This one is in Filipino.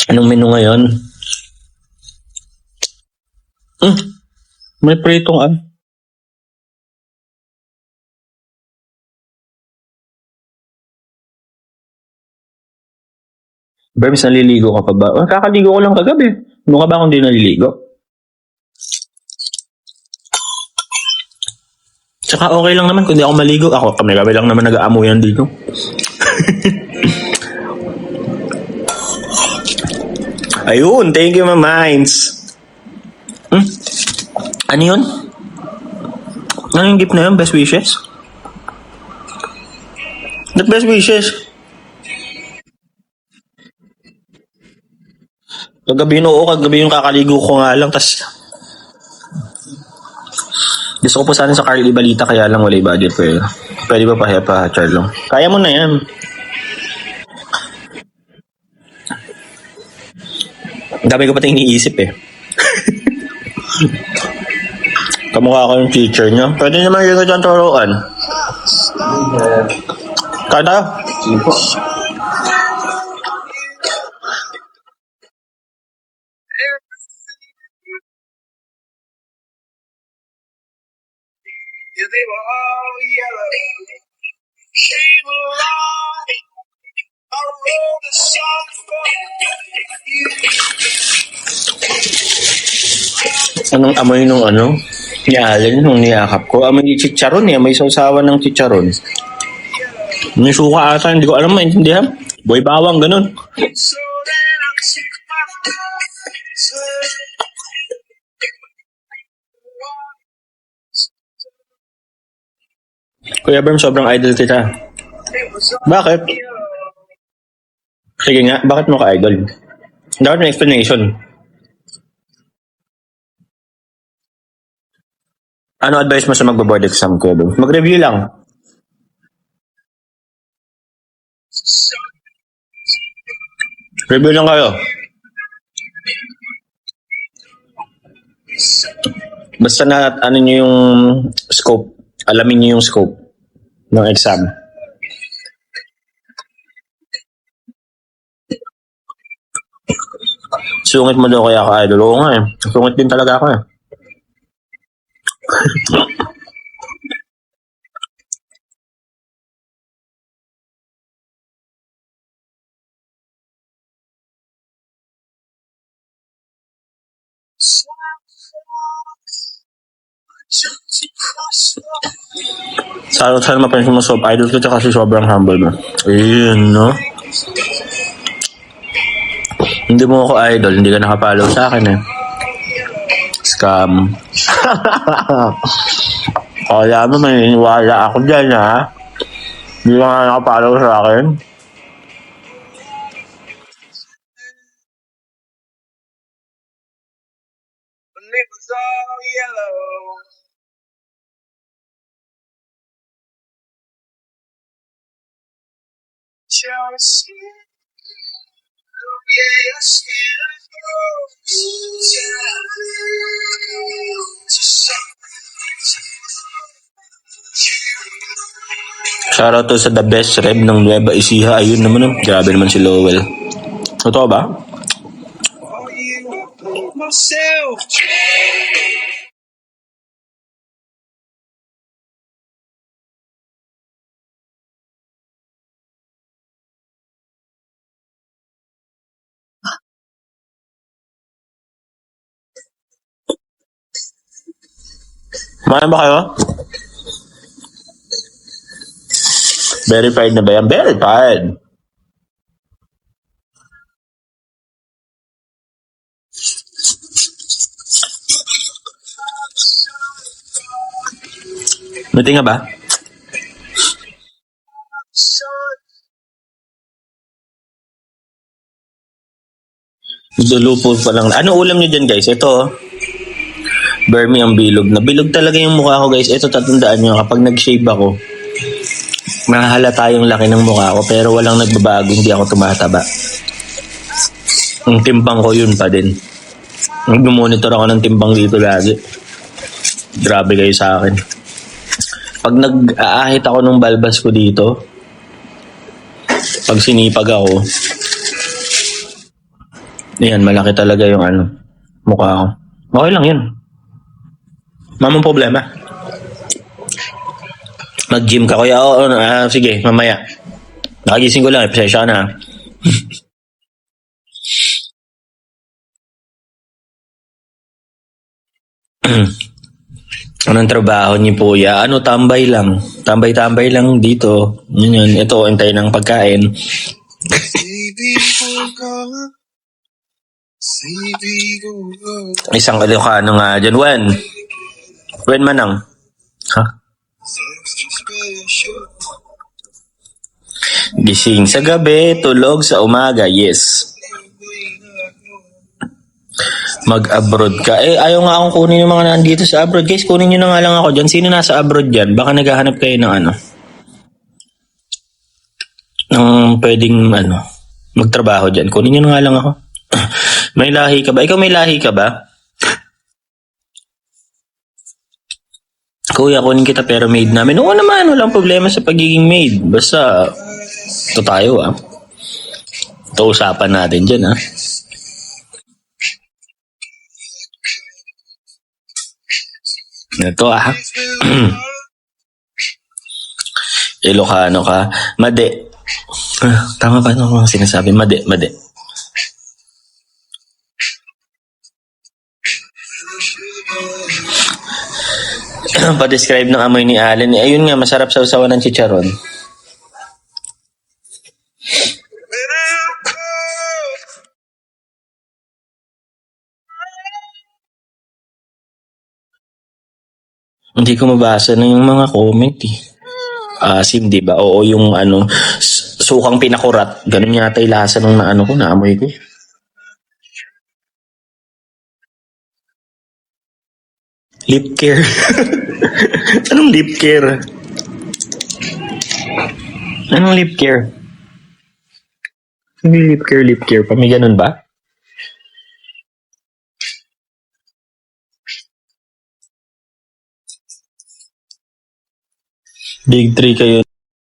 Anong menu ngayon? May pritong Berbs, naliligo ka pa ba? Kakaligo ko lang kagabi. Mukha ba akong di naliligo? Tsaka okay lang naman kung di ako maligo. Kami lang naman nag-aamuyan dito. Ayun, thank you, Mama Hines. Ano yun? Ano yung gift na yun? Best wishes? Not best wishes. Kagabi yung kakaligo ko nga lang, tas gusto ko po sana sa Carly Balita, kaya lang wala yung budget ko eh. Pwede ba pa Charlo? Kaya mo na yan. Ang dami ko pati iniisip eh. Kamukha ko yung teacher niya. Pwede naman yung dyan turuan. Kaya tayo? Sige po. They were all yellow. Came along. I wrote a song for you. Anong amoy nung ni Allen nung niyakap ko? Amoy ni chicharon eh. May sausawan ng chicharon. May suka ata. Hindi ko alam, maintindihan. Boy bawang, ganun. So then I took my Kuya Berm, sobrang idol kita. Bakit? Sige nga, bakit mo ka-idol? Dapat may explanation. Ano advice mo sa magbo-board exam, Kuya Berm? Mag-review lang. Review lang kayo. Basta na ano nyo yung scope. Alamin nyo yung scope ng exam. Sungit mo daw kaya ako idol. Oo nga eh. Sungit din talaga ako eh. Sana mapansin mo sob idol ko kasi sobrang humble mo. Ayun, no? Hindi mo ako idol, hindi ka nakapollow sa akin eh. Scam. Kaya mo maniniwala ako dyan ha. Hindi ka nga nakapollow sa akin. It was all yellow. Your skin, yeah, your skin Shoutout to sa the best reb ng Nueva Ecija. Ayun naman, grabe naman si Lowell. Totoo ba? myself. Kumain ba kayo? Verified na ba yan? Verified. Nuti nga ba? Dulupo pa lang. Ano ulam nyo dyan guys? Ito Bermi ang bilog na. Bilog talaga yung mukha ko guys. Ito tatandaan nyo, kapag nag-shave ako, mahalata yung laki ng mukha ko pero walang nagbabago, hindi ako tumataba. Ang timbang ko yun pa din. Nag-monitor ako ng timbang dito lagi. Grabe kayo sa akin. Pag nag-aahit ako ng balbas ko dito, pag sinipag ako, Ayan, malaki talaga yung mukha ko. Okay lang yun. Mamang problema. Mag-gym ka, kuya. Oo, sige, mamaya. Nakagising ko lang, pasensya ka na. Anong trabaho niyo po, ya? Tambay lang. Tambay-tambay lang dito. Yun. Ito, antay ng pagkain. Baby, go. Baby, go. Isang Ilocano nga dyan. When manang? Ha? Special. Gising sa gabi, tulog sa umaga. Yes. Mag-abroad ka. Ayaw nga akong kunin yung mga nandito sa abroad. Guys, kunin nyo na nga lang ako dyan. Sino nasa abroad dyan? Baka naghahanap kayo ng ng pwedeng magtrabaho dyan. Kunin nyo na nga lang ako. May lahi ka ba? Ikaw may lahi ka ba? Kuya, kunin kita pero maid namin. Oo naman, walang problema sa pagiging maid. Basta, ito tayo Ito usapan natin dyan Ito Ilocano ka. Made. Tama ba ito sinasabi? Made. Pa-describe ng amoy ni Allen. Ayun nga, masarap sa usawan ng chicharon. Hindi ko mabasa na yung mga comment Asim, di ba? Oo, yung sukang pinakurat. Ganun yata yung lasa nung ko, naamoy ko. Lip care. Anong lip care? Anong lip care? Hindi lip care pa. May ganun ba? Big 3 kayo